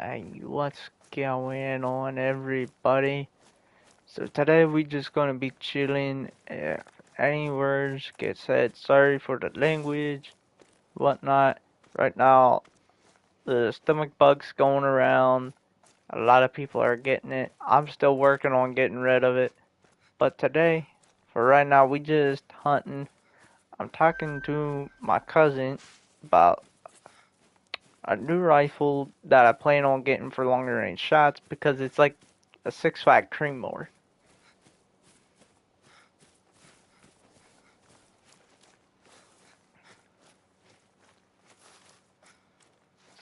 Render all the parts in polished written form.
Hey, what's going on, everybody? So today we just gonna be chilling. Any words get said, sorry for the language, whatnot. Right now, the stomach bug's going around. A lot of people are getting it. I'm still working on getting rid of it. But today, for right now, we just hunting. I'm talking to my cousin about a new rifle that I plan on getting for longer range shots because it's like a 6.5 Creedmoor.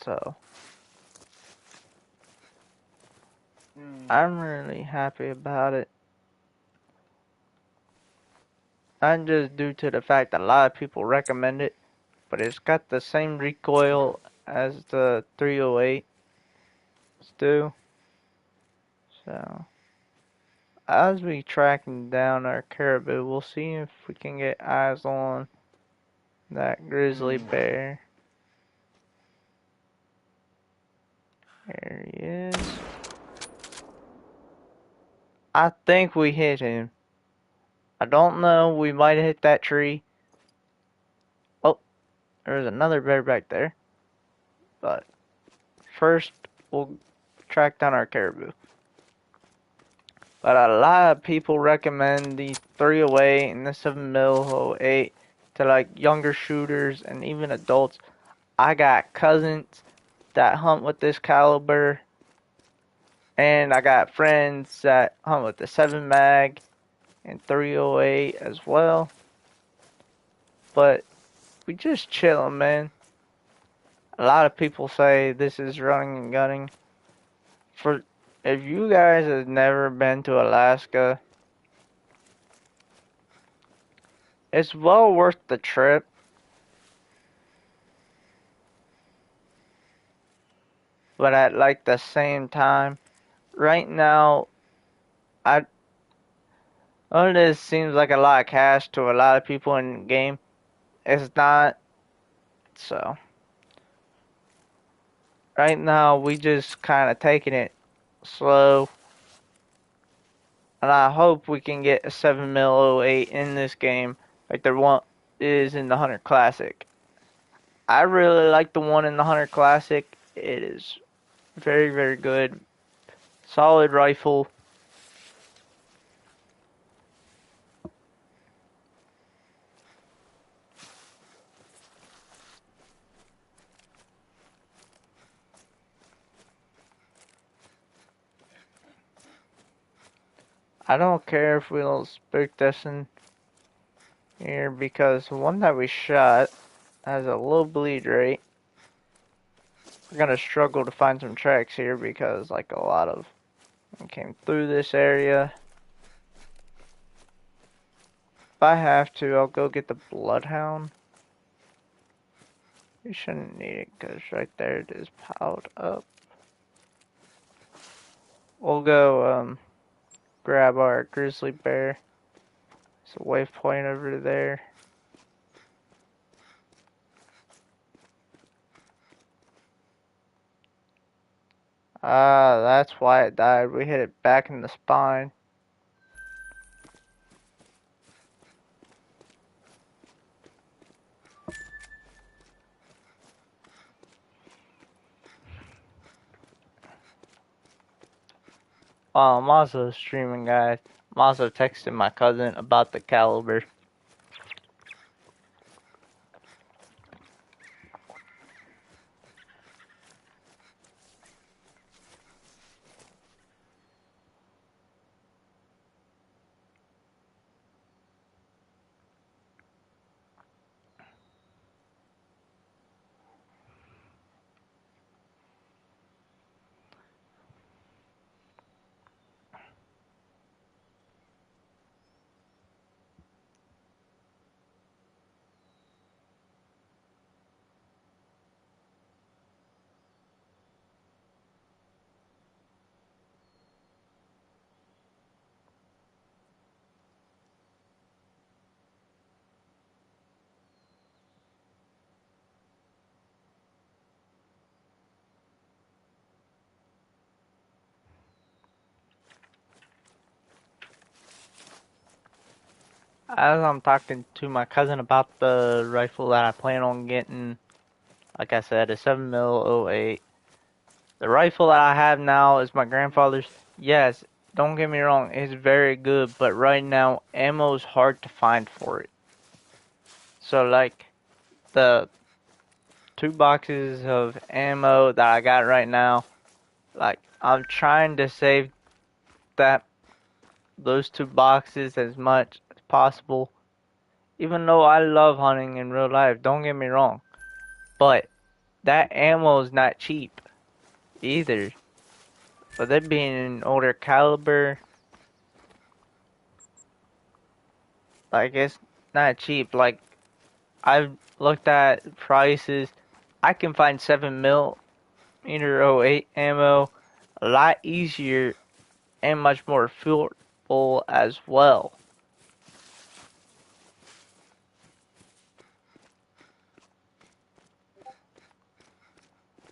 So I'm really happy about it. Not just due to the fact that a lot of people recommend it, but it's got the same recoil as the 308 do. So as we tracking down our caribou, we'll see if we can get eyes on that grizzly bear. There he is. I think we hit him. I don't know. We might have hit that tree. Oh, there's another bear back there. But first, we'll track down our caribou. But a lot of people recommend the 308 and the 7mm 08 to like younger shooters and even adults. I got cousins that hunt with this caliber, and I got friends that hunt with the 7 mag and 308 as well. But we just chillin', man. A lot of people say this is running and gunning. For if you guys have never been to Alaska, it's well worth the trip. But at like the same time, right now, I know this seems like a lot of cash to a lot of people in the game. It's not. So right now, we just kind of taking it slow, and I hope we can get a 7mm 08 in this game, like there one is in the Hunter Classic. I really like the one in the Hunter Classic. It is very, very good. Solid rifle. I don't care if we don't spook this in here because the one that we shot has a low bleed rate. We're gonna struggle to find some tracks here because like a lot of them came through this area. If I have to, I'll go get the bloodhound. We shouldn't need it because right there it is piled up. We'll go grab our grizzly bear. There's a waypoint over there. Ah, that's why it died. We hit it back in the spine. I'm also streaming, guys. I'm also texting my cousin about the caliber. as I'm talking to my cousin about the rifle that I plan on getting, like I said, a 7mm 08. The rifle that I have now is my grandfather's. Yes, don't get me wrong, it's very good, but right now ammo is hard to find for it. So like the 2 boxes of ammo that I got right now, like I'm trying to save that those 2 boxes as much as possible. Even though I love hunting in real life, don't get me wrong, but that ammo is not cheap either. But that being an older caliber, like it's not cheap. Like I've looked at prices. I can find 7mm '08 ammo a lot easier and much more affordable as well.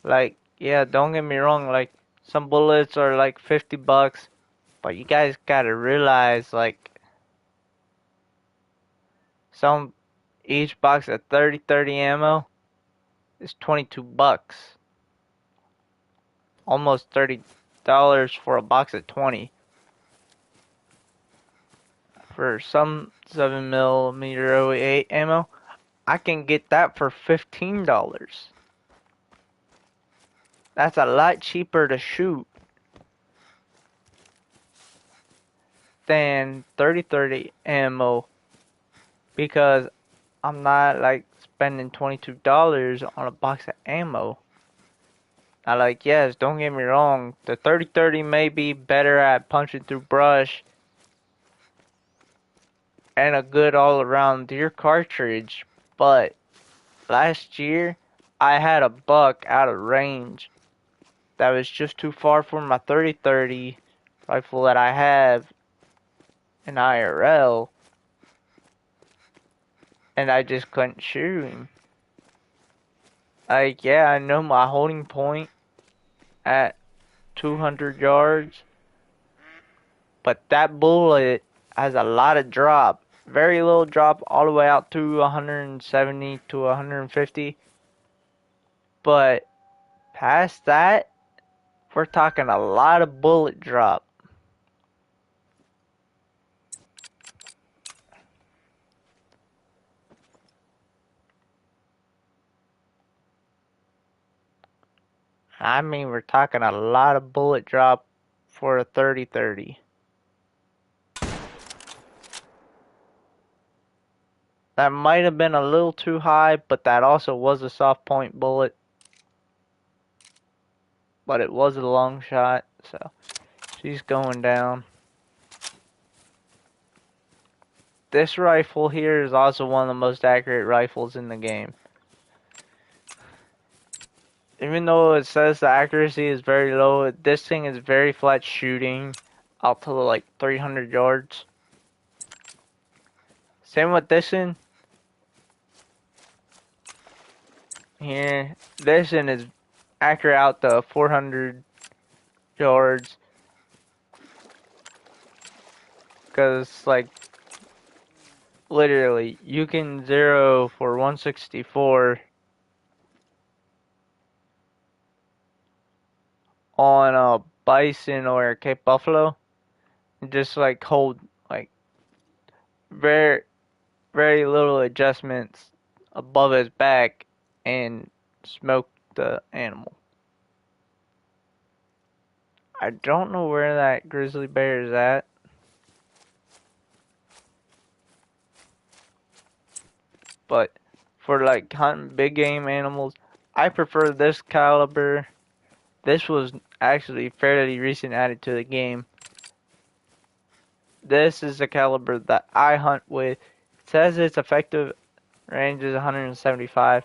Like, yeah, don't get me wrong, like some bullets are like $50, but you guys gotta realize like some each box of 30-30 ammo is $22. Almost $30 for a box of 20. For some 7mm '08 ammo, I can get that for $15. That's a lot cheaper to shoot than 30-30 ammo because I'm not like spending $22 on a box of ammo. Now, like, yes, don't get me wrong, the 30-30 may be better at punching through brush and a good all around deer cartridge, but last year I had a buck out of range that was just too far for my 30-30 rifle that I have in IRL, and I just couldn't shoot him. Like, yeah, I know my holding point at 200 yards, but that bullet has a lot of drop. Very little drop all the way out to 170 to 150. But past that, we're talking a lot of bullet drop. I mean, we're talking a lot of bullet drop for a 30-30. That might have been a little too high, but that also was a soft point bullet. But it was a long shot, so she's going down. This rifle here is also one of the most accurate rifles in the game. Even though it says the accuracy is very low, this thing is very flat shooting out to like 300 yards. Same with this one. Here, this one is accurate out to 400 yards. Because, like, literally, you can zero for 164 on a bison or a Cape Buffalo. And just, like, hold, like, very, very little adjustments above his back and smoke the animal. I don't know where that grizzly bear is at. But for like hunting big game animals, I prefer this caliber. This was actually fairly recent added to the game. This is the caliber that I hunt with. It says its effective range is 175.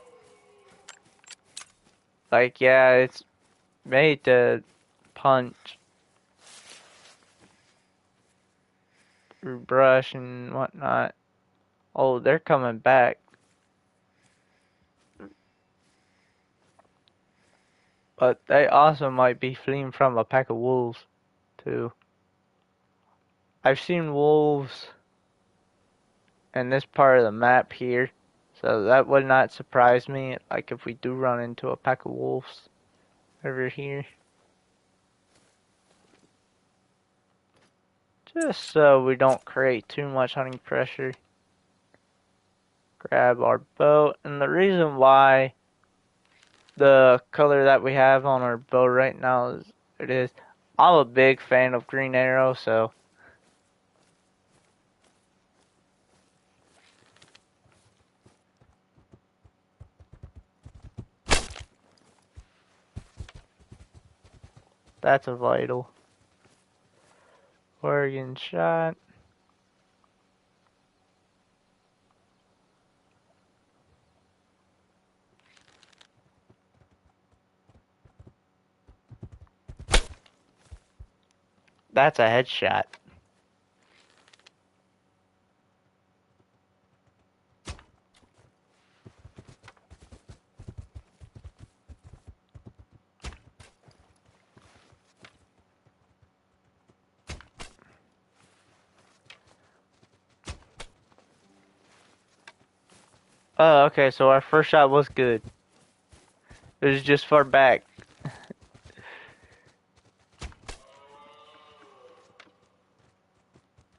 Like, yeah, it's made to punch through brush and whatnot. Oh, they're coming back. But they also might be fleeing from a pack of wolves, too. I've seen wolves in this part of the map here. So that would not surprise me, like if we do run into a pack of wolves over here. Just so we don't create too much hunting pressure. Grab our bow, and the reason why the color that we have on our bow right now is I'm a big fan of green arrow, so that's a vital. Oregon shot. That's a headshot. Oh, okay, so our first shot was good. It was just far back.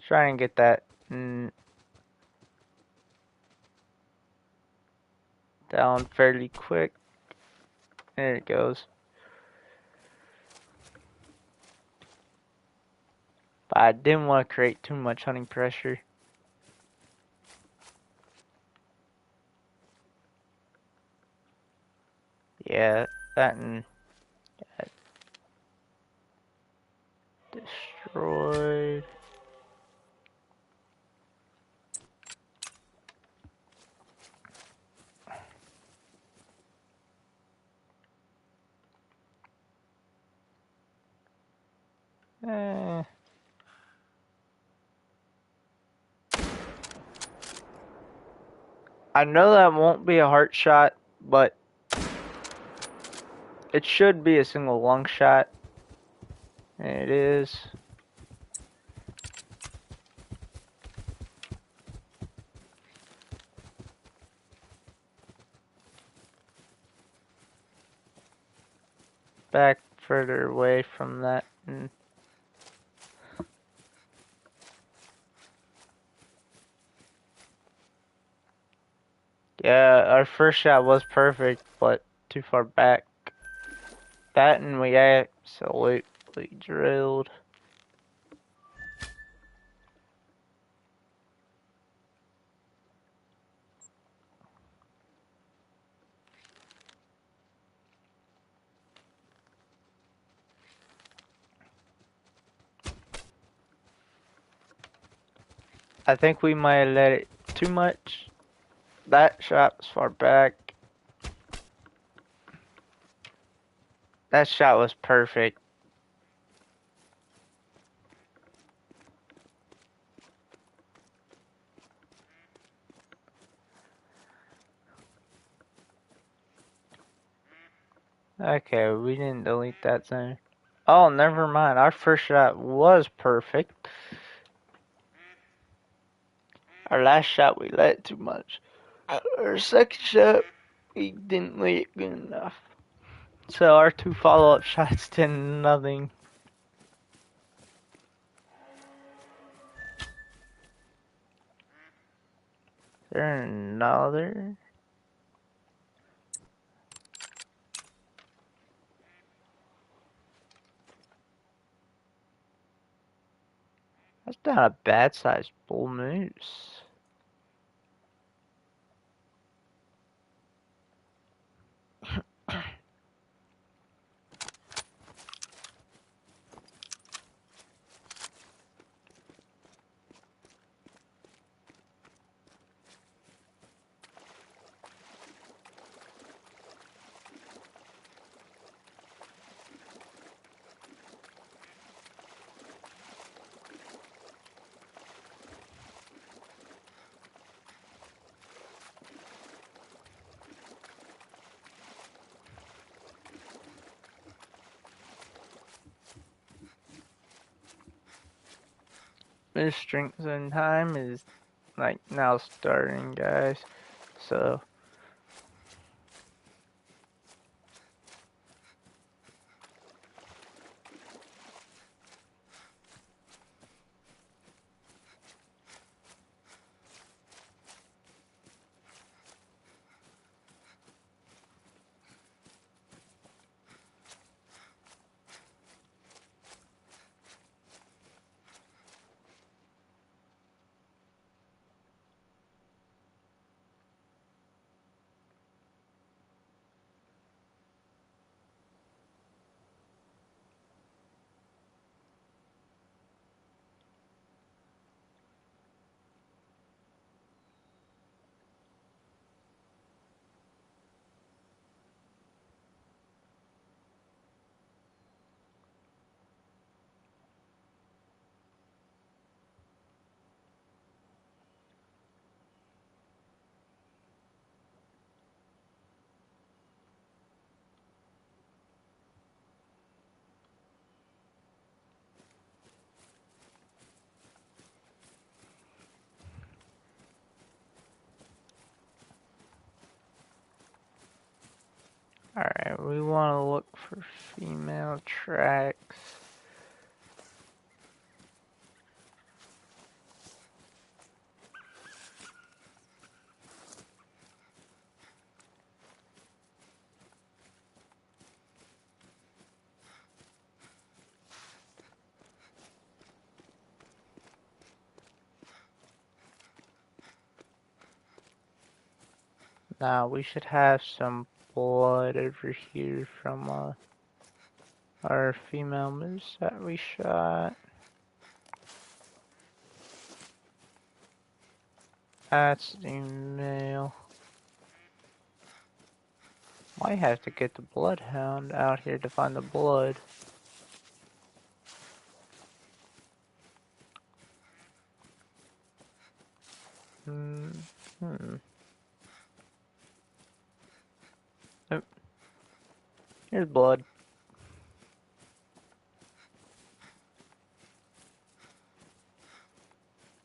Try and get that down fairly quick. There it goes. But I didn't want to create too much hunting pressure. Yeah, that and that destroyed. Eh. I know that won't be a heart shot, but it should be a single lung shot. And it is. Back further away from that. Yeah, our first shot was perfect, but too far back. That and we absolutely drilled. I think we might have let it too much. That shot was far back. That shot was perfect. Okay, we didn't delete that zone. Oh, never mind. Our first shot was perfect. Our last shot we let too much. Our second shot we didn't let it good enough. So our two follow-up shots did nothing. Is there another? That's not a bad sized bull moose. This strength zone time is like now starting, guys. So alright, we wanna look for female tracks. Now we should have some blood over here from our female moose that we shot. That's the male. Might have to get the bloodhound out here to find the blood. Hmm. Nope. Here's blood.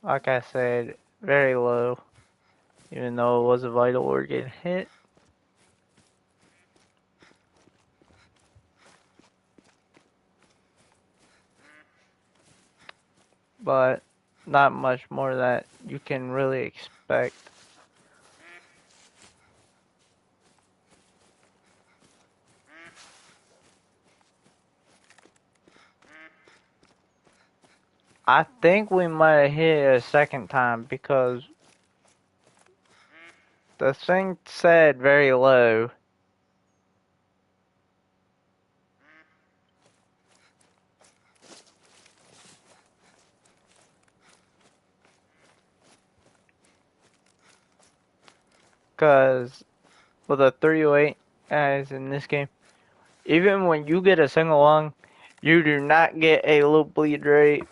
Like I said, very low. Even though it was a vital organ hit. But not much more that you can really expect. I think we might have hit it a second time because the thing said very low. Because with a 308 as in this game, even when you get a single lung, you do not get a low bleed rate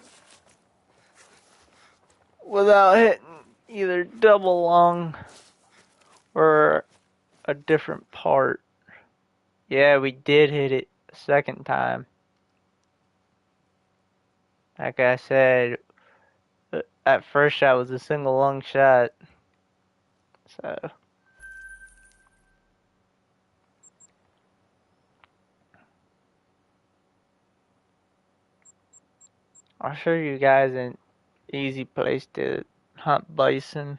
without hitting either double lung or a different part. Yeah, we did hit it a second time. Like I said, at first shot was a single lung shot. So I'll show you guys an easy place to hunt bison.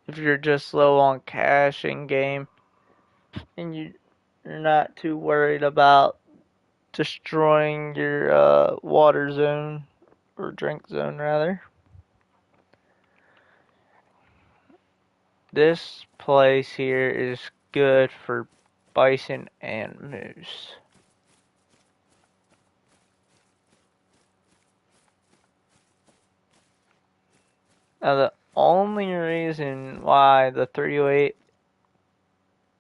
If you're just low on cash in game and you're not too worried about destroying your water zone or drink zone rather. This place here is good for bison and moose. Now the only reason why the 308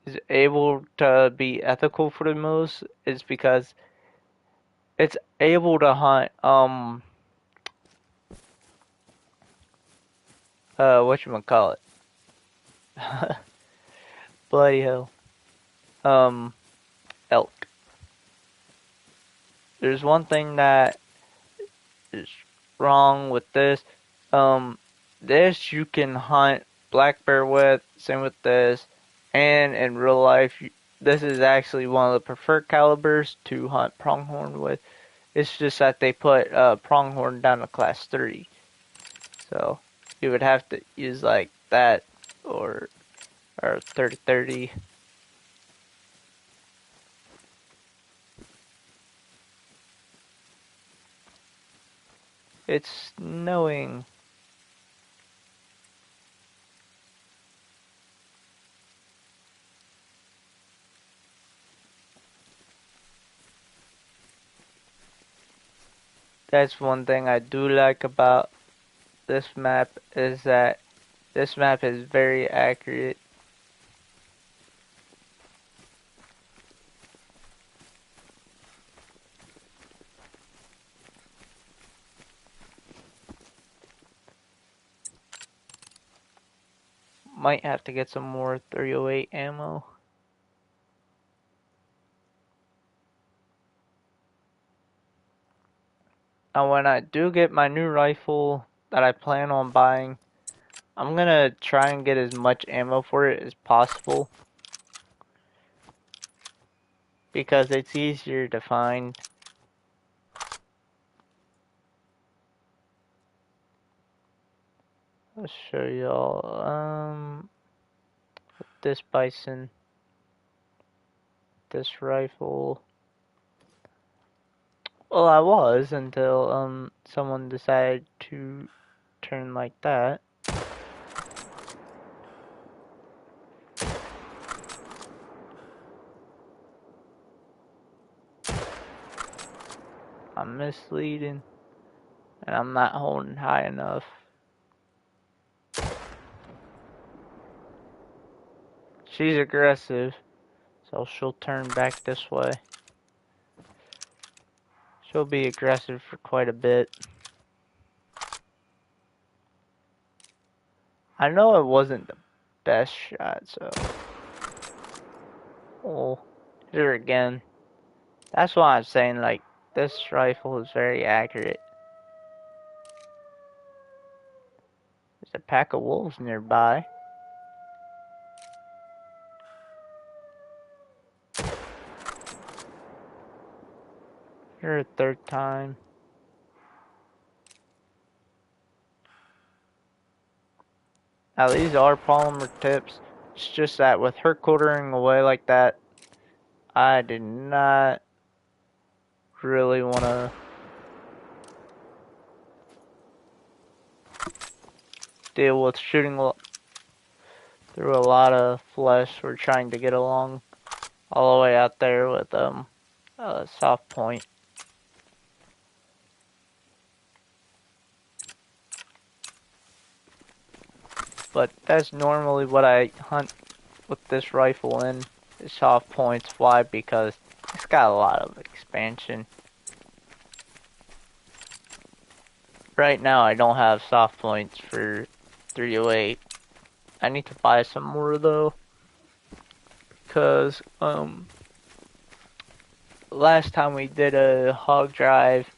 is able to be ethical for the moose is because it's able to hunt whatchamacallit. Bloody hell. Elk. there's one thing that is wrong with this. Um, this you can hunt black bear with, same with this, and in real life, this is actually one of the preferred calibers to hunt pronghorn with. It's just that they put pronghorn down to class 3, so you would have to use like that or 30-30. It's snowing. That's one thing I do like about this map is that this map is very accurate. Might have to get some more 308 ammo. Now when I do get my new rifle that I plan on buying, I'm gonna try and get as much ammo for it as possible, because it's easier to find. I'll show y'all this bison, this rifle. Well, I was until someone decided to turn like that. I'm misleading, and I'm not holding high enough. She's aggressive, so she'll turn back this way. She'll be aggressive for quite a bit. I know it wasn't the best shot, so... Oh, hit her again. That's why I'm saying, like, this rifle is very accurate. There's a pack of wolves nearby. Here a third time. Now these are polymer tips. It's just that with her quartering away like that, I did not really want to deal with shooting through a lot of flesh. We're trying to get along all the way out there with soft point. But that's normally what I hunt with this rifle in, is soft points. Why? Because it's got a lot of expansion. Right now I don't have soft points for 308. I need to buy some more though, because last time we did a hog drive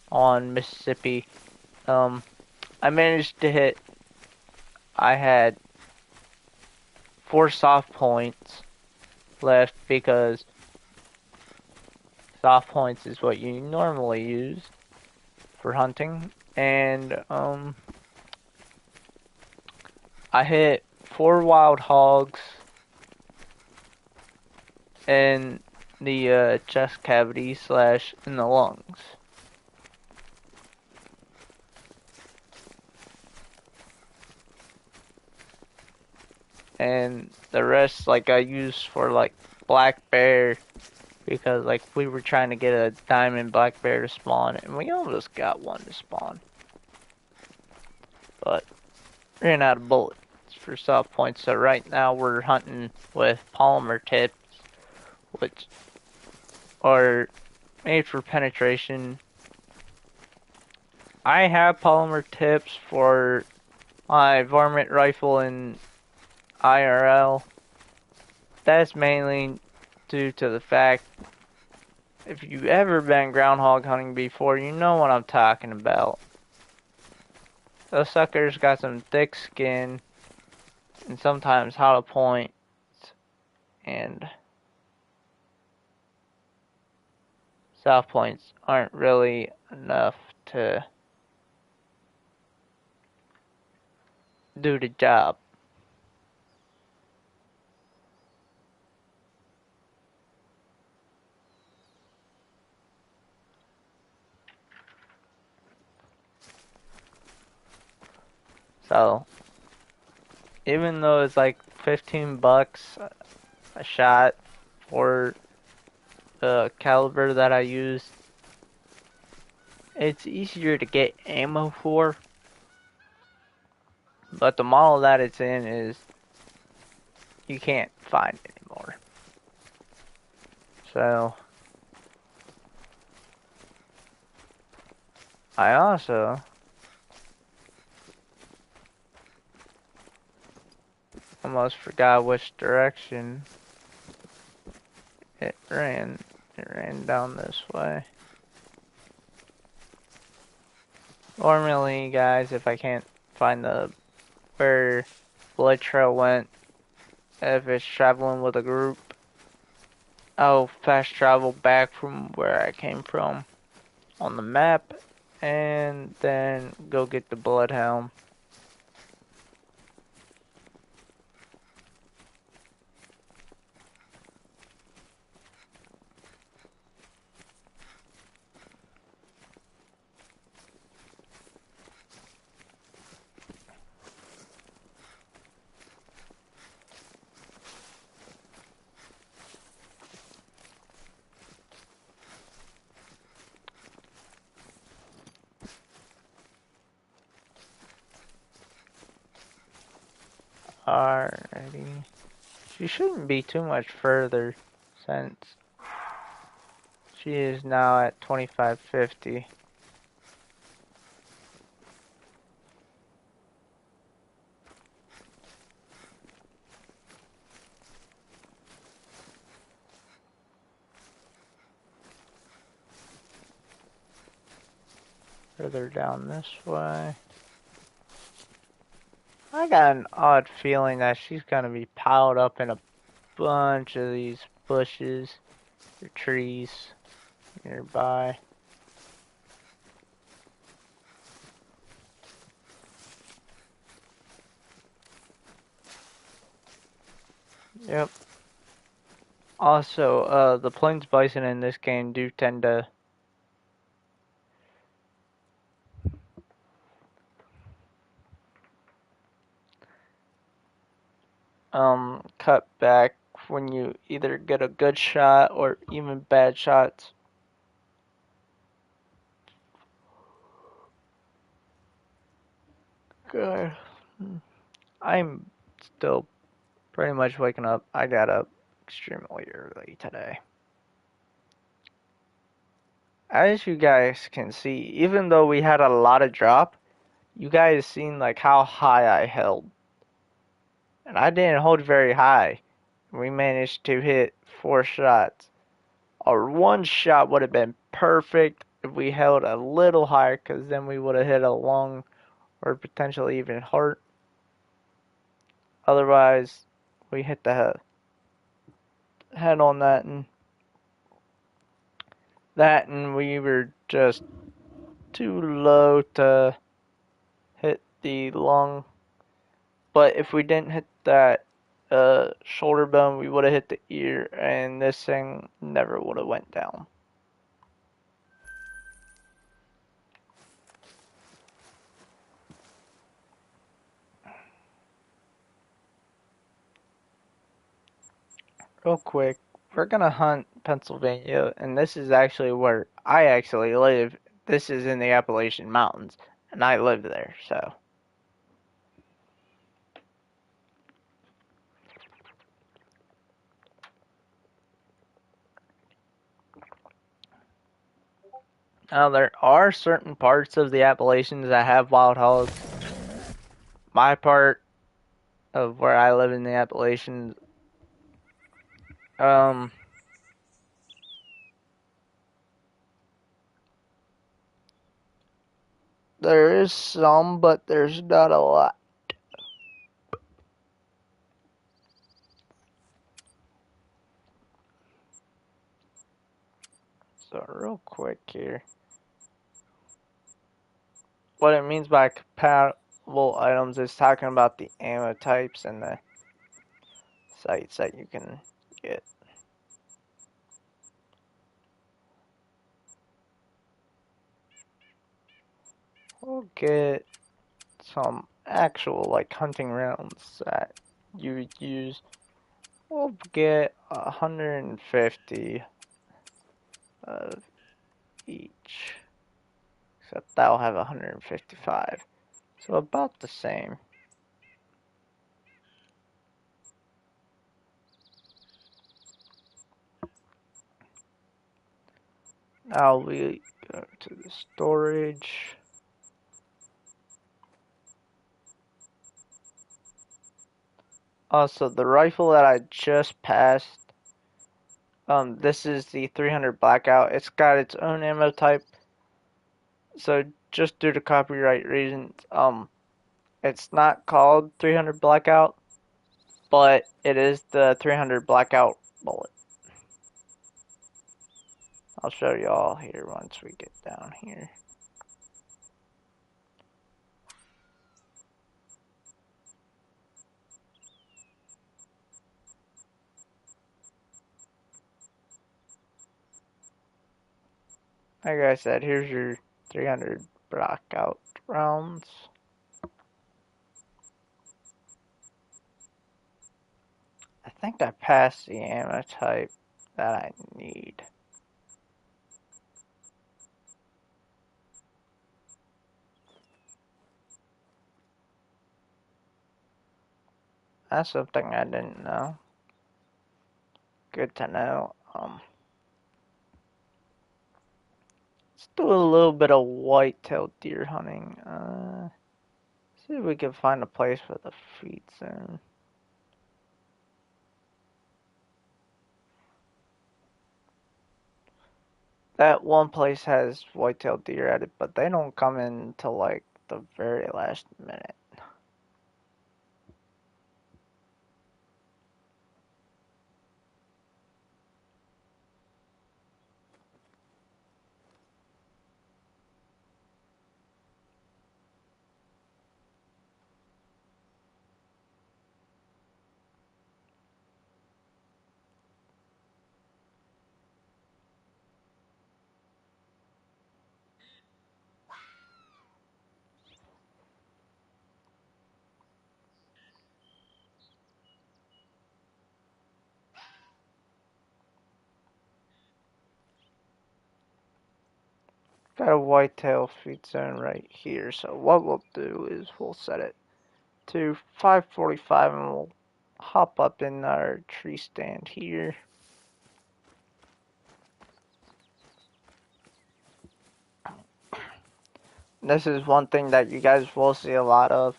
on Mississippi, I managed to hit, I had 4 soft points left, because soft points is what you normally use for hunting, and I hit 4 wild hogs in the chest cavity / in the lungs. And the rest, like, I used for, like, black bear, because, like, we were trying to get a diamond black bear to spawn, and we almost got one to spawn. But ran out of bullets for soft points, so right now we're hunting with polymer tips, which are made for penetration. I have polymer tips for my varmint rifle in IRL. That's mainly due to the fact If you've ever been groundhog hunting before, you know what I'm talking about. Those suckers got some thick skin and sometimes hollow points, and soft points aren't really enough to do the job. So, even though it's like 15 bucks a shot for the caliber that I use, it's easier to get ammo for, but the model that it's in is you can't find anymore. So, I also almost forgot which direction it ran. It ran down this way. Normally, guys, if I can't find the where blood trail went, if it's traveling with a group, I'll fast travel back from where I came from on the map and then go get the bloodhound. Alrighty. She shouldn't be too much further since she is now at 2550. Further down this way. I got an odd feeling that she's gonna be piled up in a bunch of these bushes or trees nearby. Yep. Also, the plains bison in this game do tend to cut back when you either get a good shot or even bad shots. Good. I'm still pretty much waking up. I got up extremely early today. As you guys can see, even though we had a lot of drop, you guys seen like how high I held. And I didn't hold very high. We managed to hit 4 shots. Our one shot would have been perfect if we held a little higher, because then we would have hit a long or potentially even heart. Otherwise, we hit the head on that and we were just too low to hit the lung. But if we didn't hit that shoulder bone, we would have hit the ear, and this thing never would have went down. Real quick, we're gonna hunt Pennsylvania, and this is actually where I actually live. This is in the Appalachian Mountains, and I live there, so. Now, there are certain parts of the Appalachians that have wild hogs. My part of where I live in the Appalachians, There is some, but there's not a lot. So real quick here, what it means by compatible items is talking about the ammo types and the sights that you can get. We'll get some actual like hunting rounds that you would use. We'll get 150 of each, except that'll have 155. So about the same. Now we go to the storage. Also, the rifle that I just passed, this is the 300 Blackout. It's got its own ammo type. So just due to copyright reasons, it's not called 300 Blackout, but it is the 300 Blackout bullet. I'll show you all here once we get down here. Like I said, here's your 300 Blackout rounds. I think I passed the ammo type that I need. That's something I didn't know. Good to know. Let's do a little bit of white-tailed deer hunting. See if we can find a place for the feed zone. That one place has white-tailed deer at it, but they don't come in until like the very last minute. Got a whitetail feed zone right here, so what we'll do is we'll set it to 5:45 and we'll hop up in our tree stand here. This is one thing that you guys will see a lot of,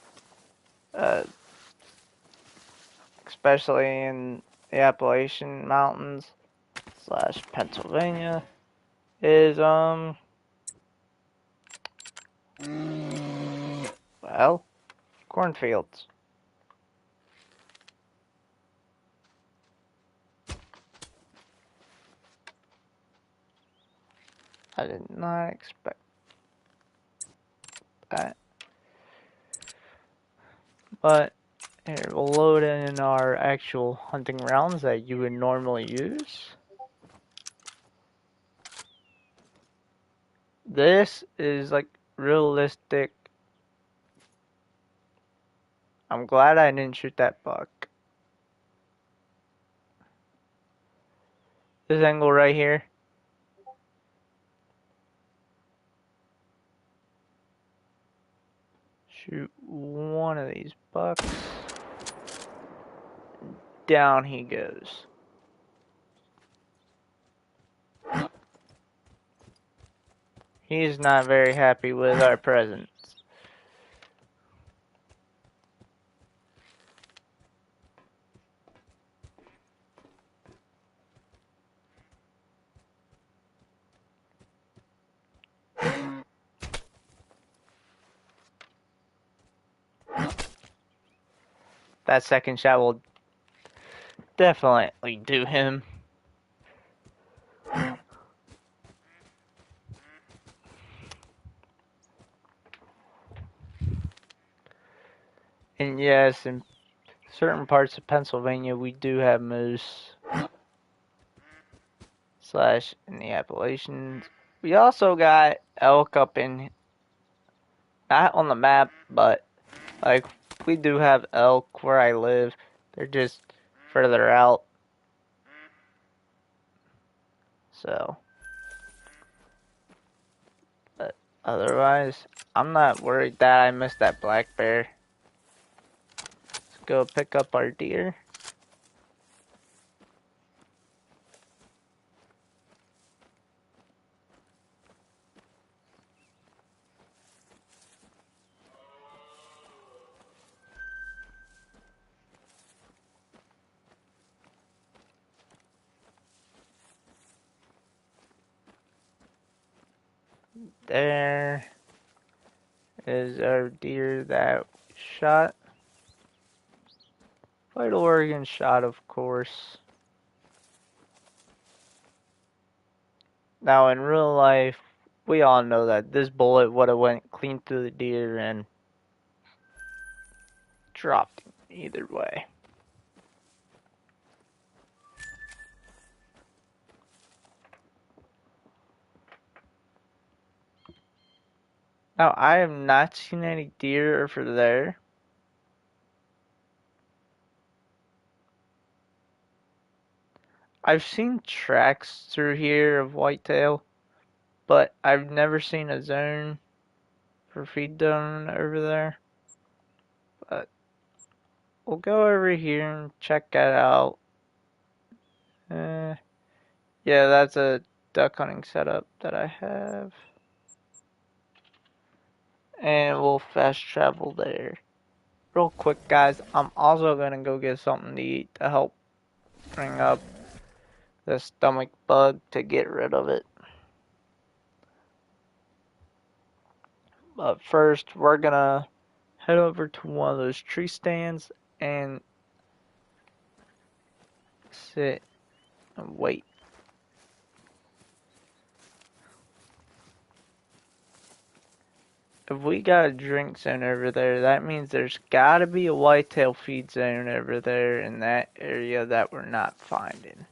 uh, especially in the Appalachian Mountains / Pennsylvania, is well, cornfields. I did not expect that, but here we'll load in our actual hunting rounds that you would normally use. This is like realistic. I'm glad I didn't shoot that buck. This angle right here. Shoot one of these bucks. Down he goes. He's not very happy with our presence. that second shot will definitely do him. And yes, in certain parts of Pennsylvania, we do have moose slash in the Appalachians. We also got elk up in, not on the map, but like we do have elk where I live. They're just further out. So, but otherwise, I'm not worried that I missed that black bear. Let's go pick up our deer. There is our deer that we shot. Vital organ shot, of course. Now, in real life, we all know that this bullet would have went clean through the deer and dropped him either way. Now, I have not seen any deer over there. I've seen tracks through here of whitetail, but I've never seen a zone for feed done over there. But we'll go over here and check that out. Yeah, that's a duck hunting setup that I have. And we'll fast travel there. Real quick, guys, I'm also gonna go get something to eat to help bring up the stomach bug to get rid of it. But first, we're gonna head over to one of those tree stands and sit and wait. If we got a drink zone over there, that means there's gotta be a whitetail feed zone over there in that area that we're not finding.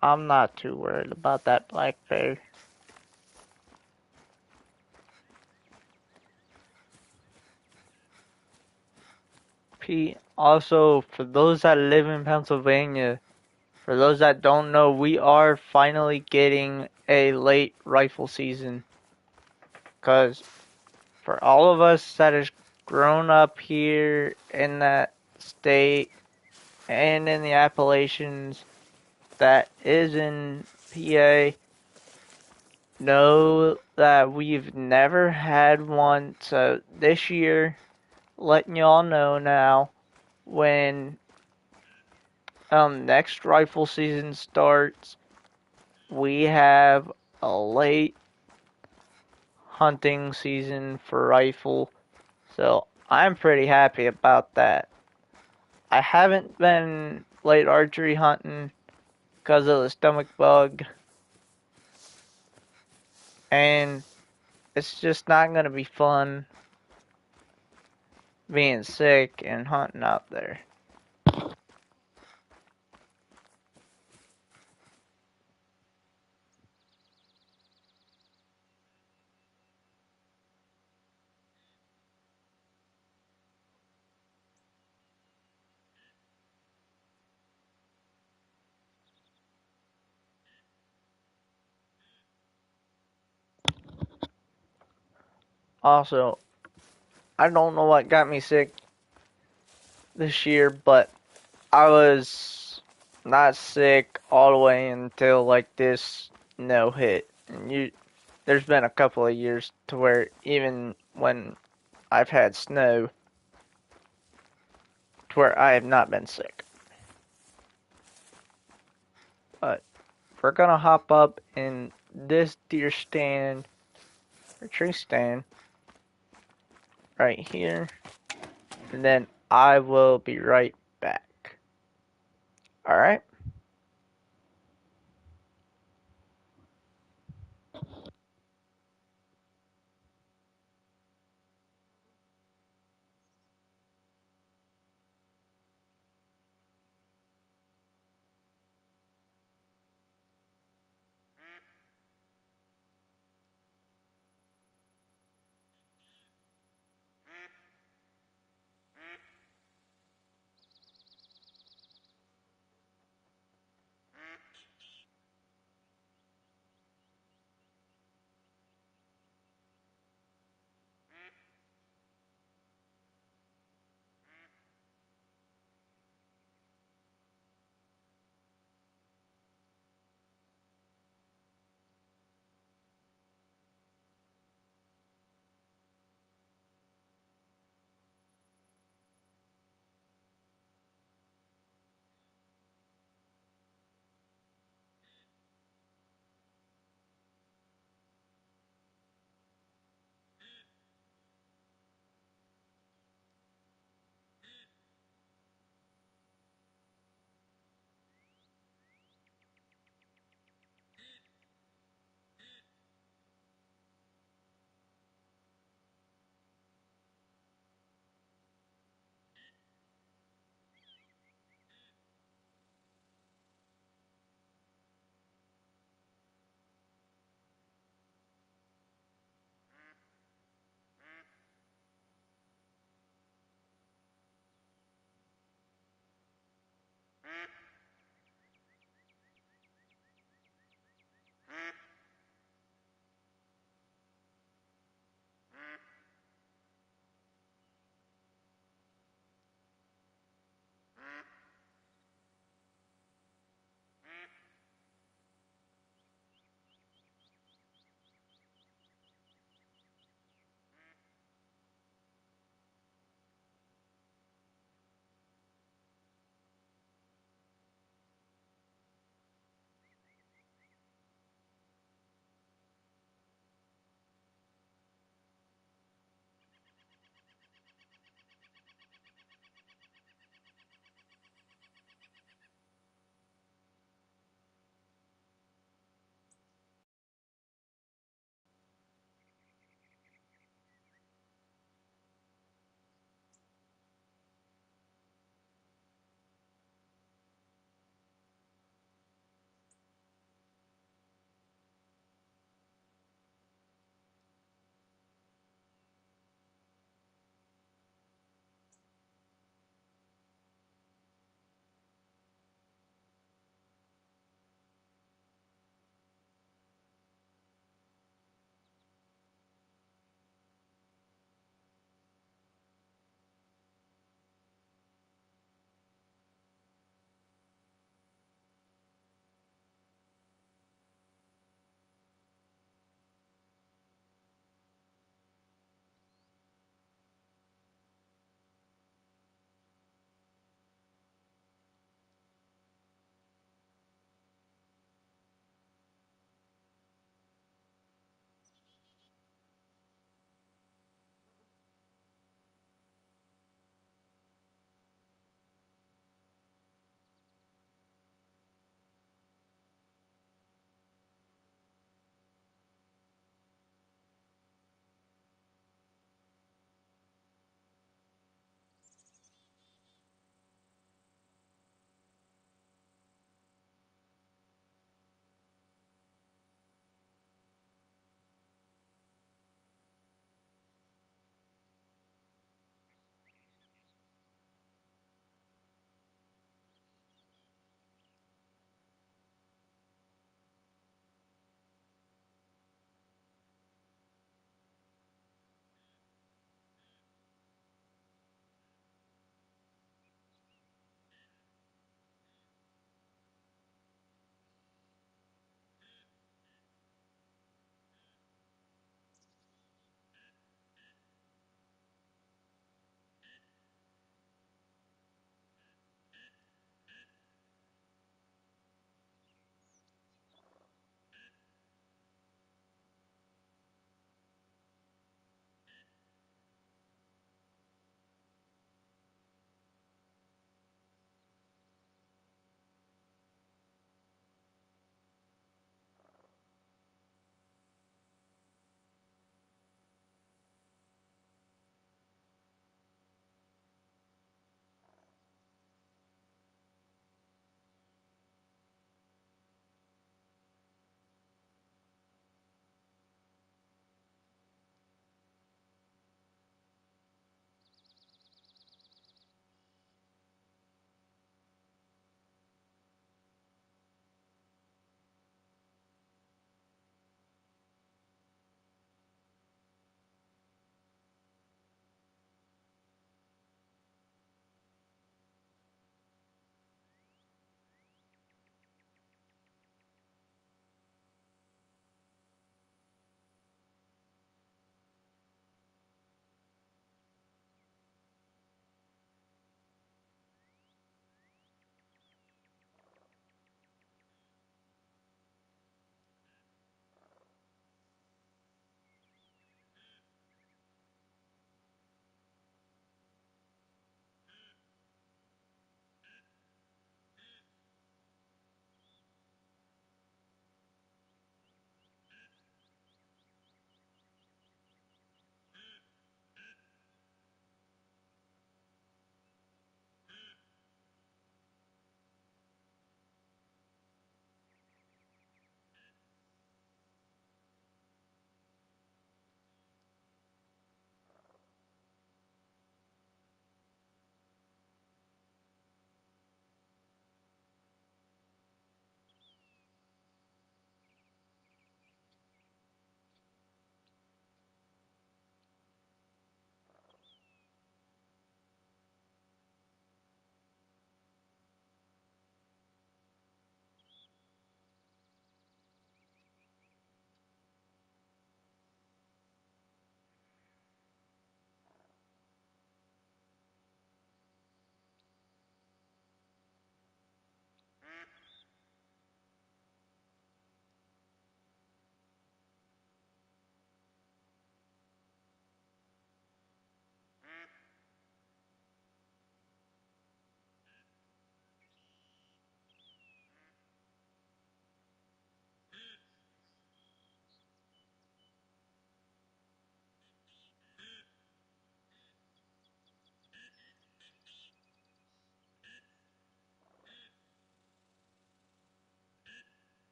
I'm not too worried about that black bear. Pete, also, for those that live in Pennsylvania, for those that don't know, we are finally getting a late rifle season. Because for all of us that has grown up here in that state and in the Appalachians that is in PA, know that we've never had one. So this year, letting y'all know now, when next rifle season starts, we have a late hunting season for rifle. So I'm pretty happy about that. I haven't been late archery hunting because of the stomach bug. And it's just not going to be fun being sick and hunting out there. Also, I don't know what got me sick this year, but I was not sick all the way until like this no hit. And there's been a couple of years to where even when I've had snow to where I have not been sick. But we're gonna hop up in this deer stand or tree stand right here, and then I will be right back. Alright?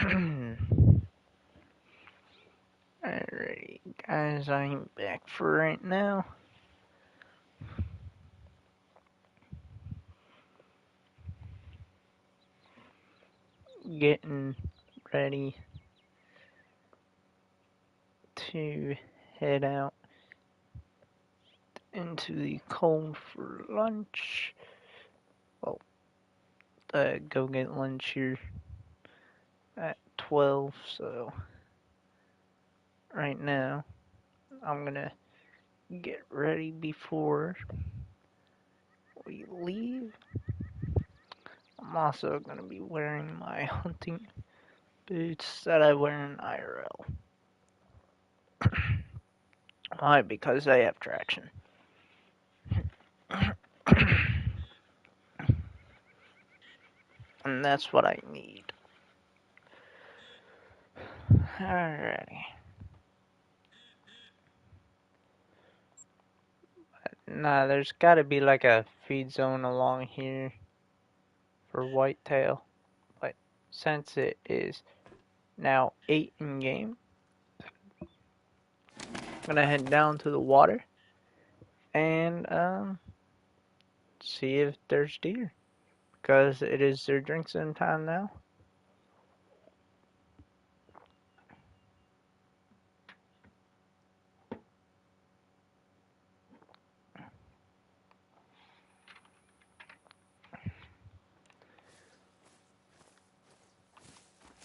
Alrighty, guys, I'm back for right now. Getting ready to head out into the cold for lunch. Well, go get lunch here at 12, so right now I'm gonna get ready before we leave. I'm also gonna be wearing my hunting boots that I wear in IRL. Why? Because they have traction. And that's what I need. Alrighty. Nah, there's gotta be like a feed zone along here for whitetail. But since it is now 8 in game, I'm gonna head down to the water and see if there's deer. Because it is their drinks in time now.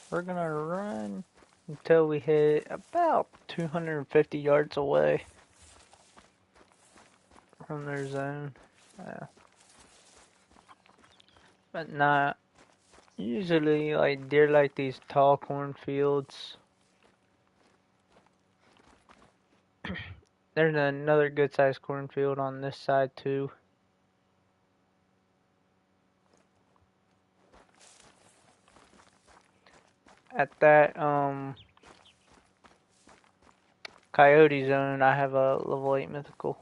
We're gonna run until we hit about 250 yards away from their zone. But not usually like deer like these tall cornfields. There's another good sized cornfield on this side too. At that coyote zone I have a level 8 mythical.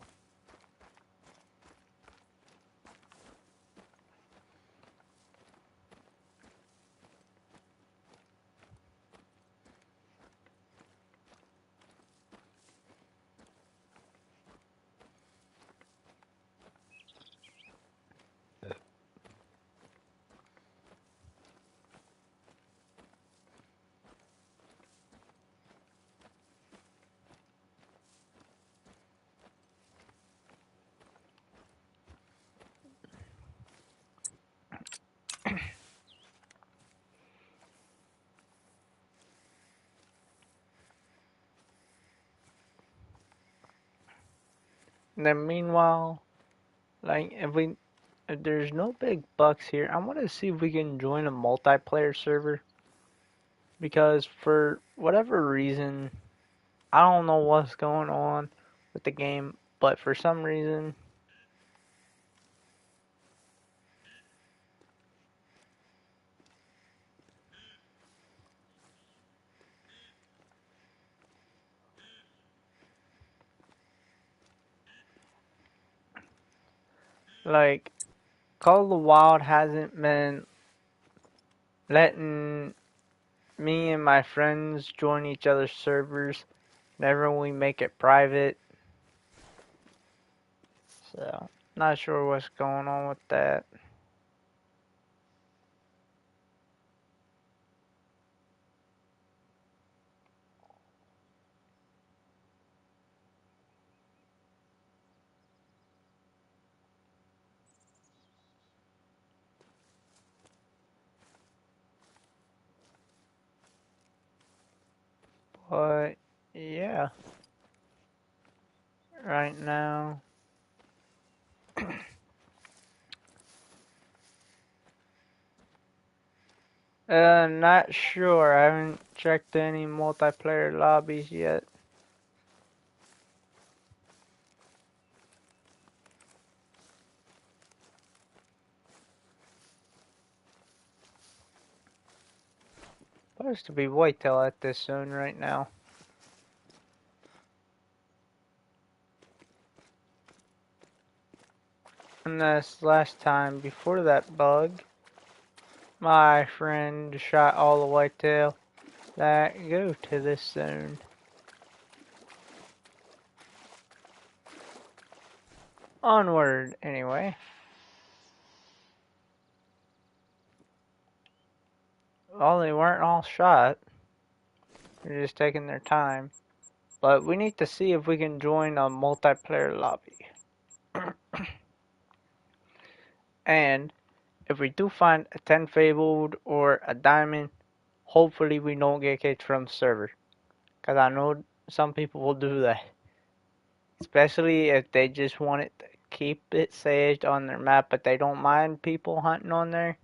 And then meanwhile, like if there's no big bucks here, I want to see if we can join a multiplayer server. Because for whatever reason, I don't know what's going on with the game, but for some reason, like Call of the Wild hasn't been letting me and my friends join each other's servers whenever we make it private. So, not sure what's going on with that. But, yeah. Right now, not sure. I haven't checked any multiplayer lobbies yet. Supposed to be whitetail at this zone right now. And this last time before that bug, my friend shot all the whitetail that go to this zone. Onward, anyway. Well, they weren't all shot. They're just taking their time. But we need to see if we can join a multiplayer lobby. And if we do find a 10 fabled or a diamond, hopefully we don't get kicked from the server. Because I know some people will do that. Especially if they just want it to keep it saved on their map, but they don't mind people hunting on there.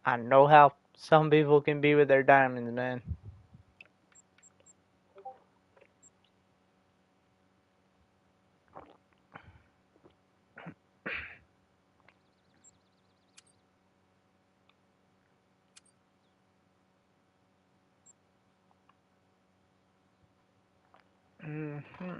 I know how some people can be with their diamonds, man. Mm-hmm.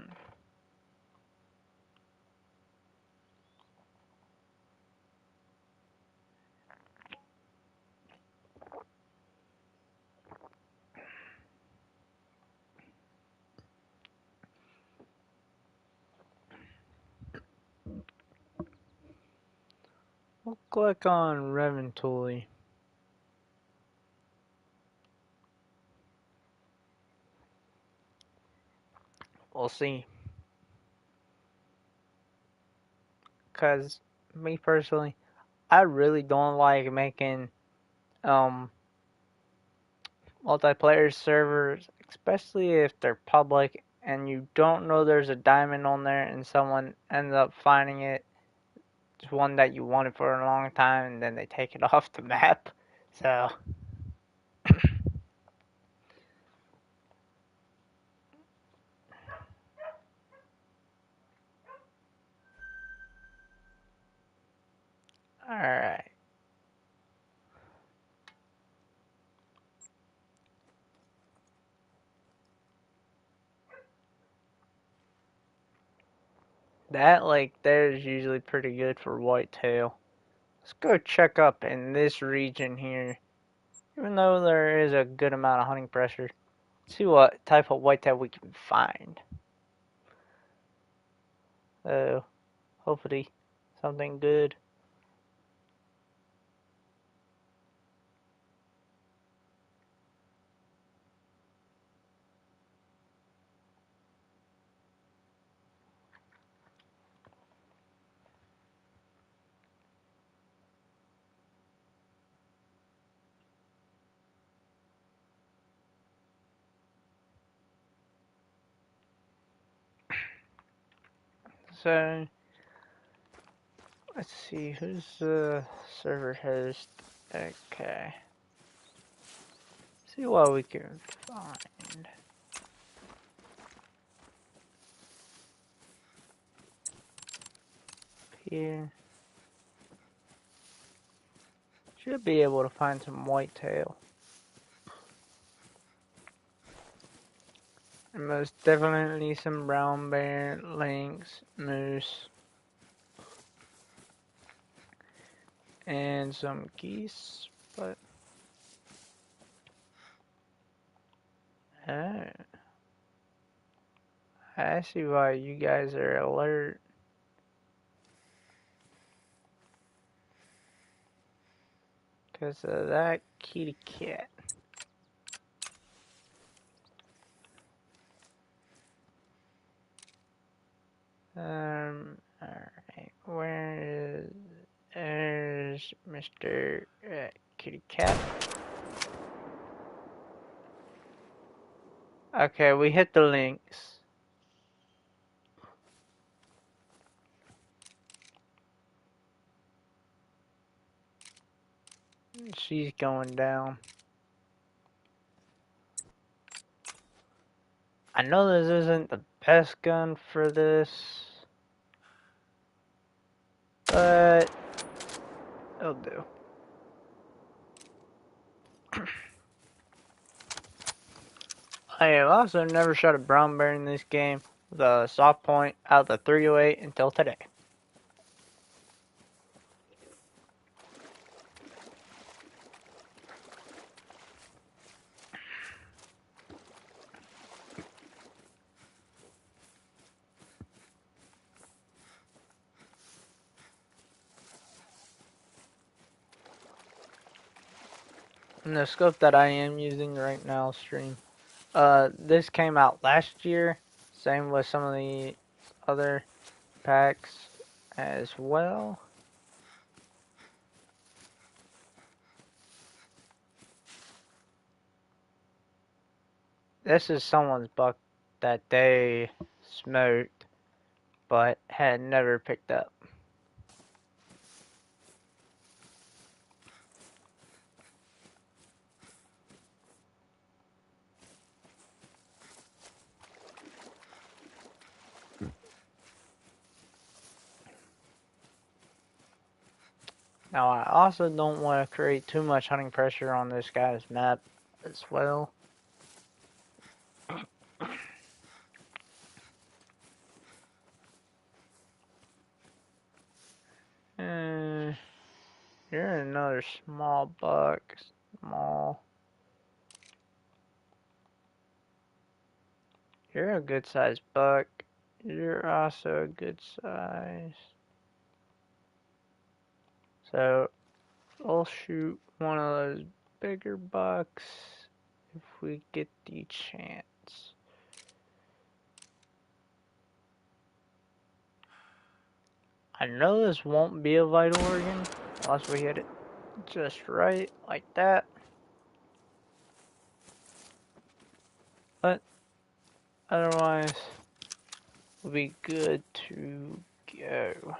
We'll click on Reventory. We'll see. Because, me personally, I really don't like making um multiplayer servers, especially if they're public and you don't know there's a diamond on there and someone ends up finding it. It's one that you wanted for a long time and then they take it off the map. So, alright. That lake there is usually pretty good for whitetail. Let's go check up in this region here. Even though there is a good amount of hunting pressure, see what type of whitetail we can find. So, hopefully, something good. So, let's see, who's the server host? Okay. See what we can find. Here. Should be able to find some whitetail. And most definitely some brown bear, lynx, moose, and some geese, but oh, I see why you guys are alert. Because of that kitty cat. Alright, there's Mr. Kitty Cat. Okay, we hit the links. She's going down. I know this isn't the best gun for this, but it'll do. I have also never shot a brown bear in this game with a soft point out of the 308 until today. And the scope that I am using right now, stream, this came out last year. Same with some of the other packs as well. This is someone's buck that they smoked but had never picked up. Now I also don't want to create too much hunting pressure on this guy's map as well. Uh, you're another small buck. Small. You're a good sized buck. You're also a good size. So we'll shoot one of those bigger bucks if we get the chance. I know this won't be a vital organ unless we hit it just right, like that. But otherwise, we'll be good to go.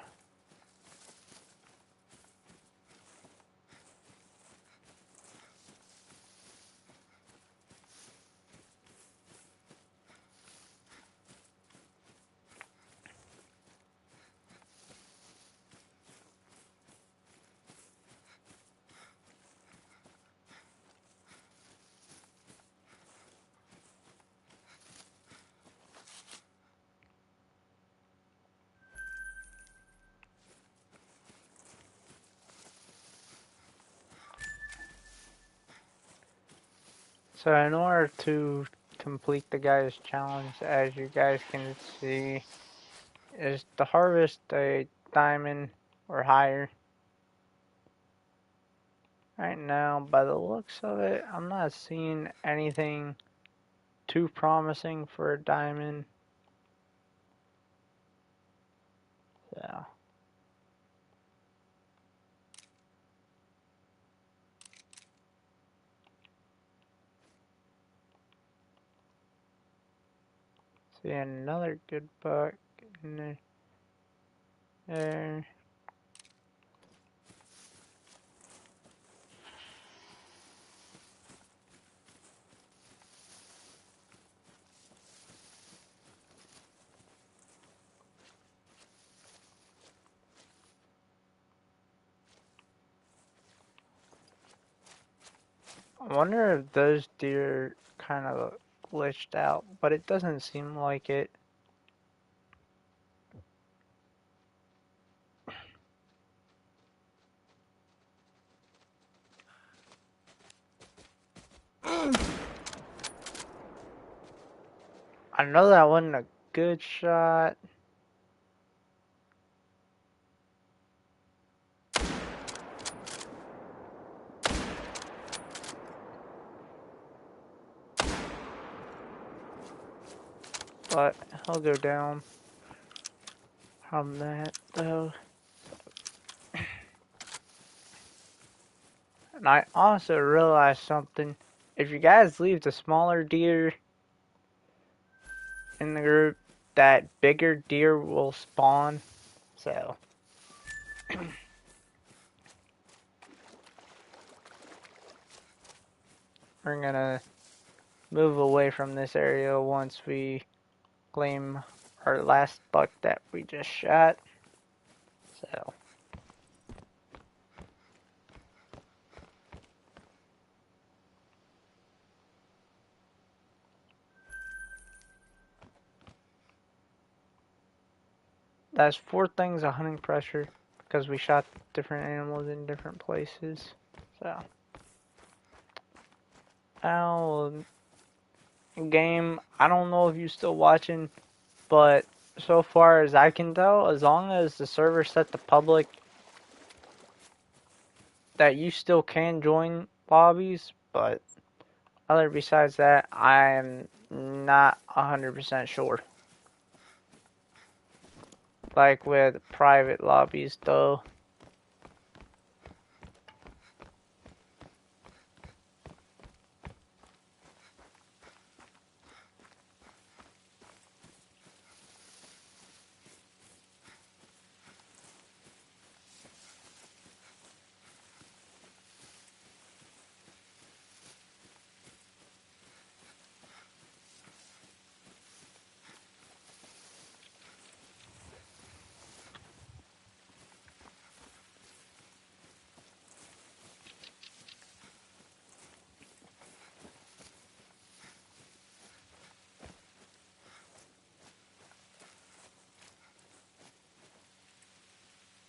So in order to complete the guy's challenge, as you guys can see, is to harvest a diamond or higher. Right now, by the looks of it, I'm not seeing anything too promising for a diamond. So. See another good buck in there. I wonder if those deer kind of glitched out, but it doesn't seem like it. I know that wasn't a good shot. But he'll go down from that though. And I also realized something. If you guys leave the smaller deer in the group, that bigger deer will spawn. So we're gonna move away from this area once we claim our last buck that we just shot. So that's 4 things of hunting pressure because we shot different animals in different places. So now game, I don't know if you're still watching, but so far as I can tell, as long as the server set to public, that you still can join lobbies, but other besides that, I'm not 100% sure. Like with private lobbies, though.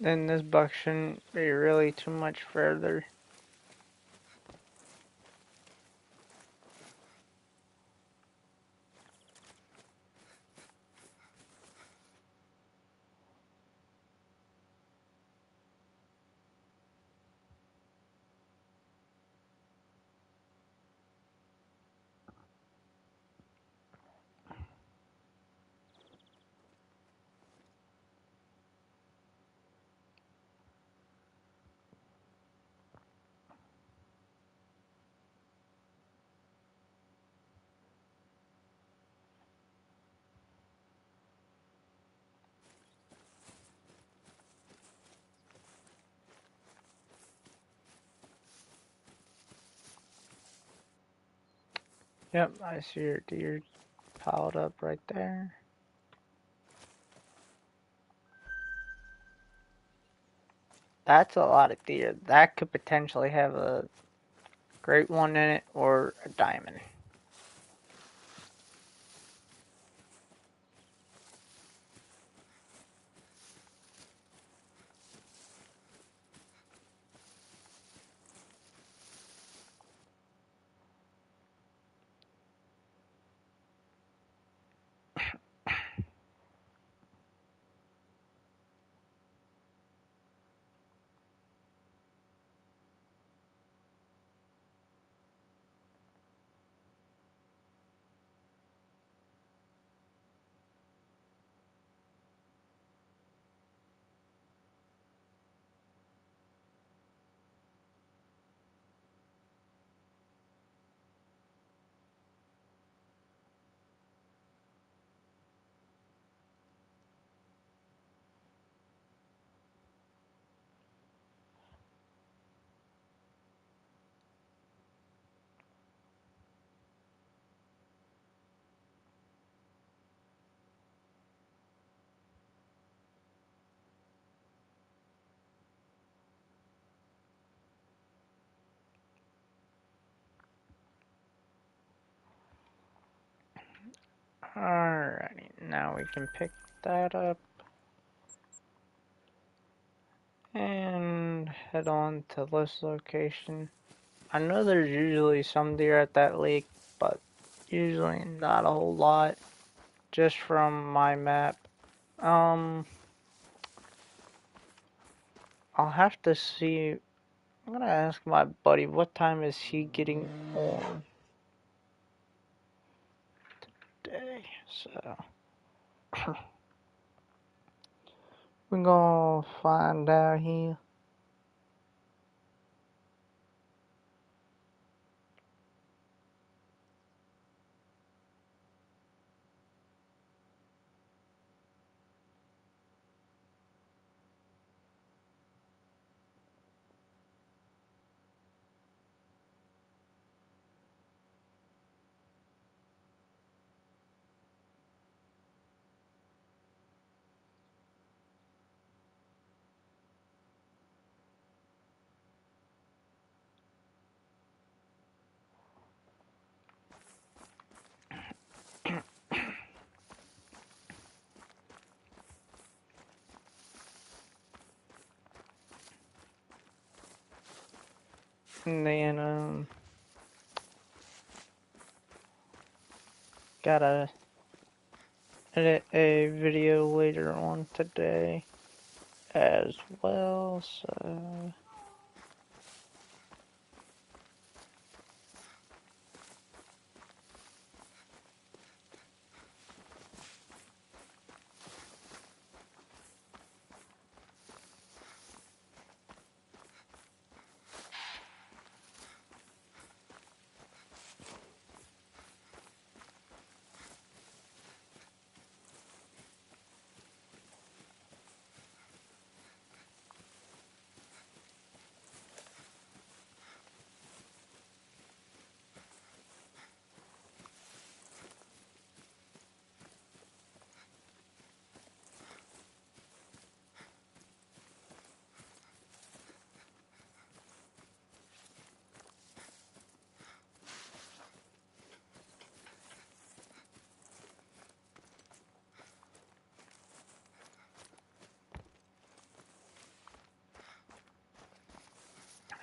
Then this buck shouldn't be really too much further. Yep, I see your deer piled up right there. That's a lot of deer. That could potentially have a great one in it or a diamond. Alrighty, now we can pick that up and head on to this location. I know there's usually some deer at that lake, but usually not a whole lot, just from my map. I'll have to see. I'm gonna ask my buddy what time is he getting on today. So we're gonna find out here. And then gotta edit a video later on today as well. So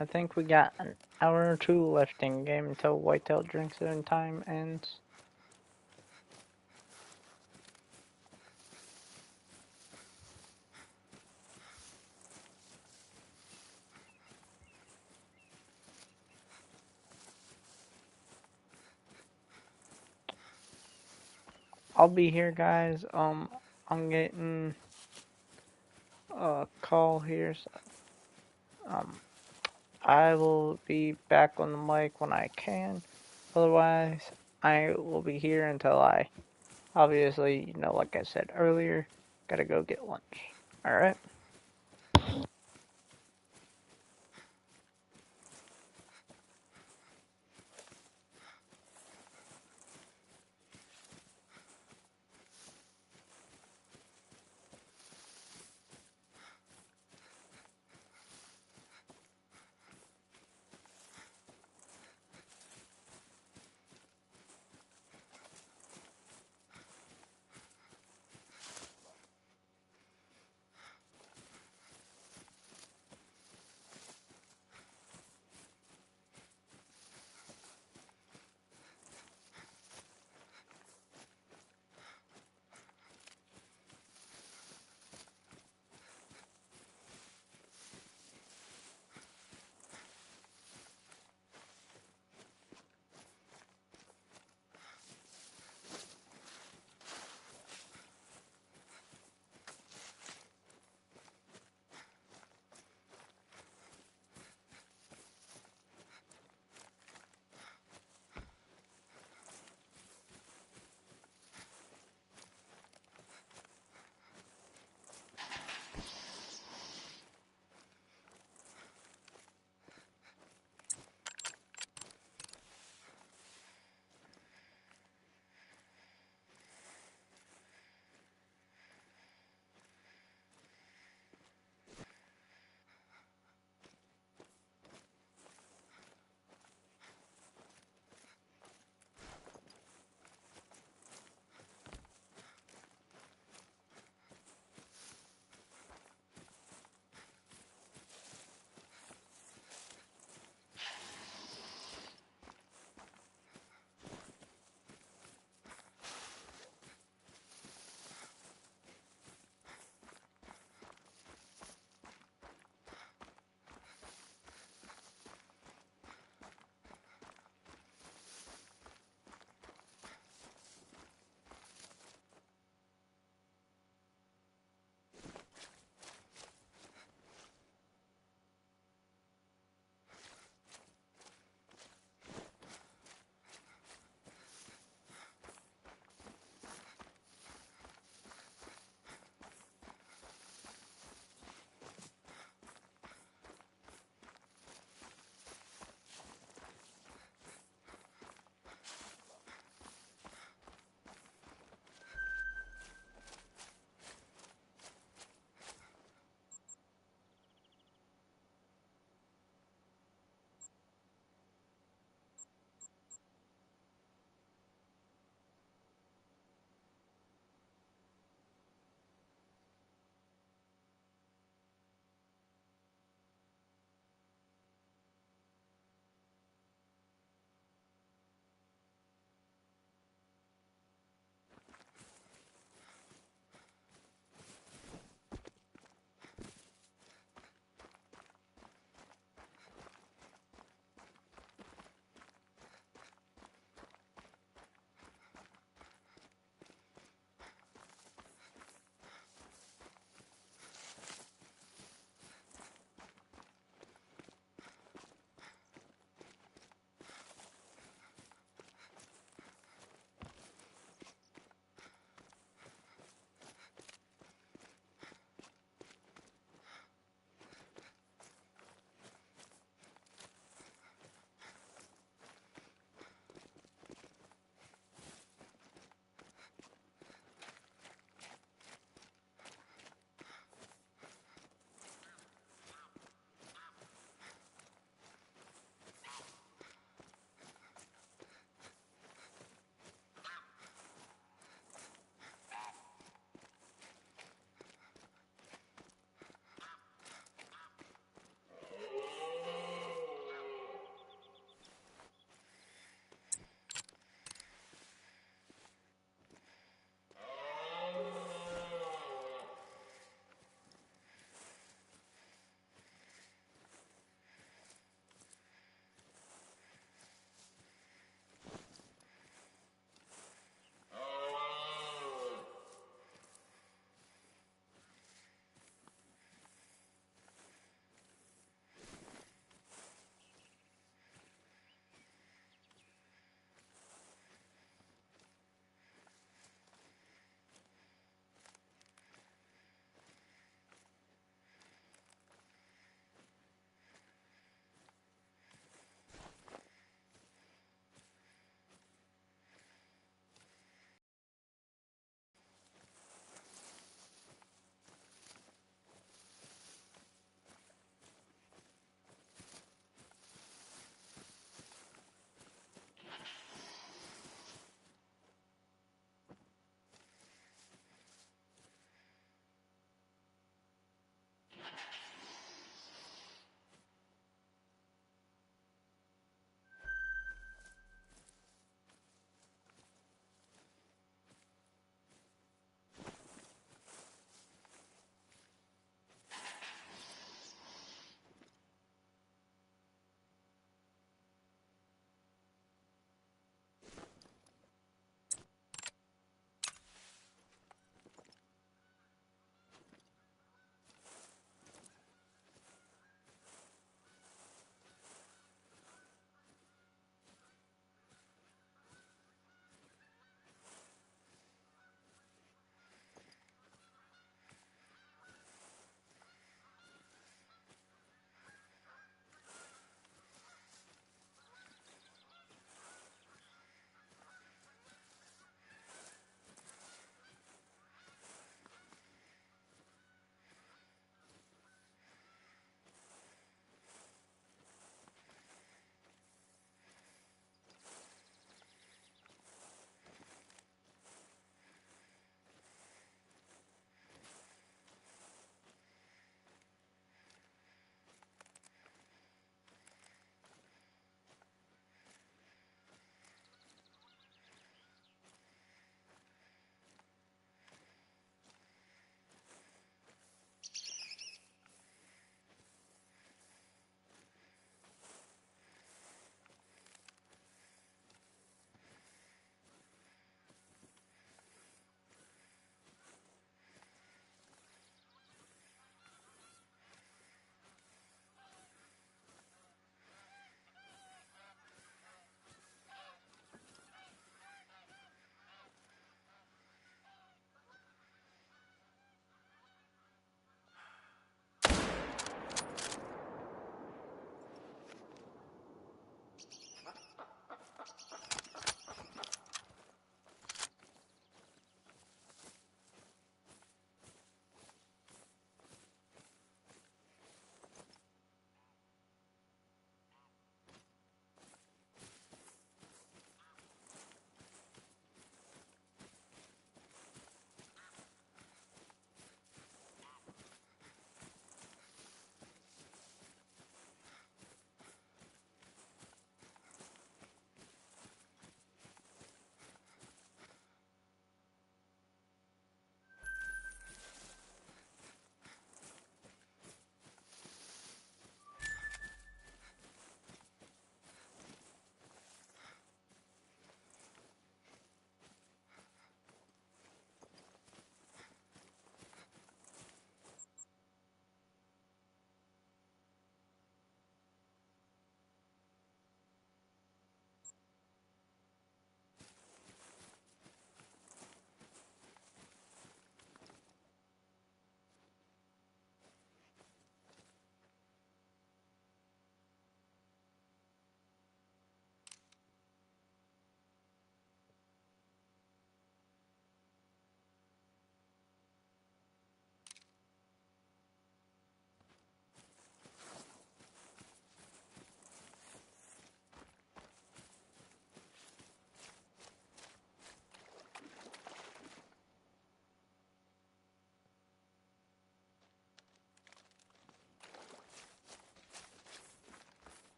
I think we got an hour or two left in game until Whitetail Drinks in time ends. I'll be here, guys. I'm getting a call here. So, um, I will be back on the mic when I can. Otherwise, I will be here until I, obviously, like I said earlier, gotta go get lunch. Alright?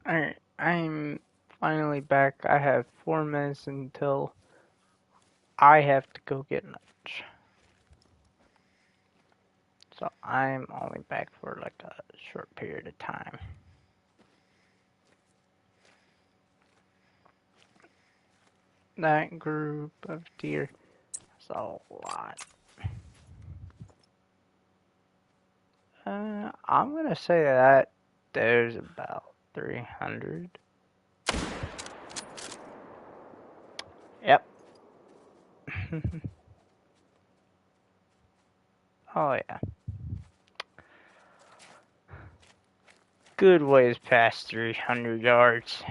Alright, I'm finally back. I have 4 minutes until I have to go get lunch. So I'm only back for like a short period of time. That group of deer is a lot. I'm gonna say that there's about 300. Yep. Oh yeah. Good ways past 300 yards.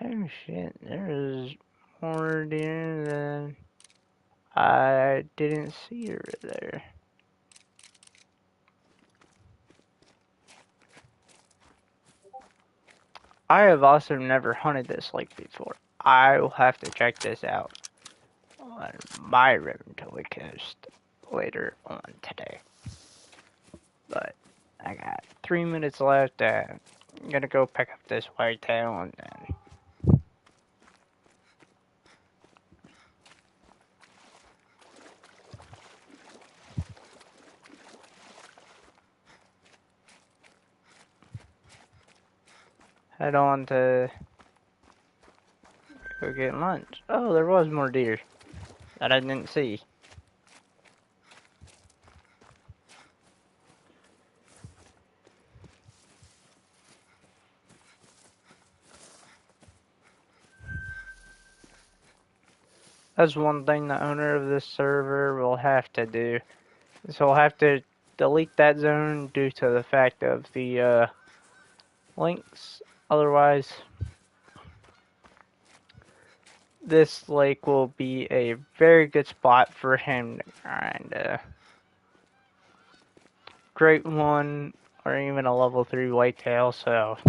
Oh shit, there's more deer than I didn't see over there. I have also never hunted this lake before. I will have to check this out on my Rivendell coast later on today. But I got 3 minutes left. I'm gonna go pick up this whitetail and then head on to go get lunch. Oh, there was more deer that I didn't see. That's one thing the owner of this server will have to do. So he'll have to delete that zone due to the fact of the links. Otherwise, this lake will be a very good spot for him to grind a great one or even a level 3 whitetail. So,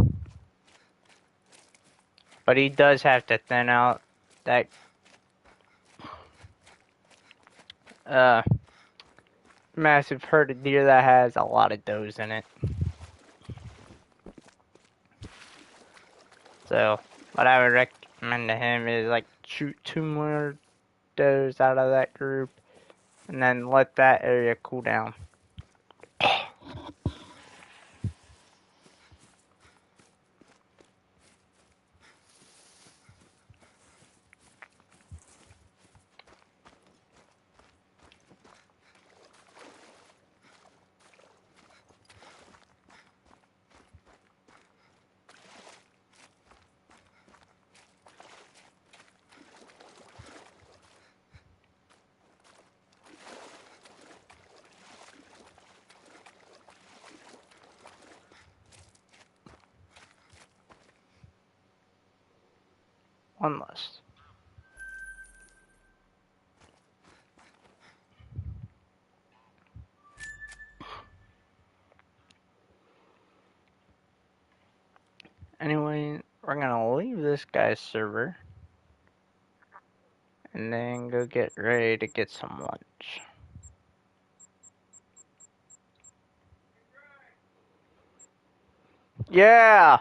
but he does have to thin out that massive herd of deer that has a lot of does in it. So, what I would recommend to him is like shoot 2 more does out of that group and then let that area cool down. One less. Anyway, we're gonna leave this guy's server and then go get ready to get some lunch. Yeah!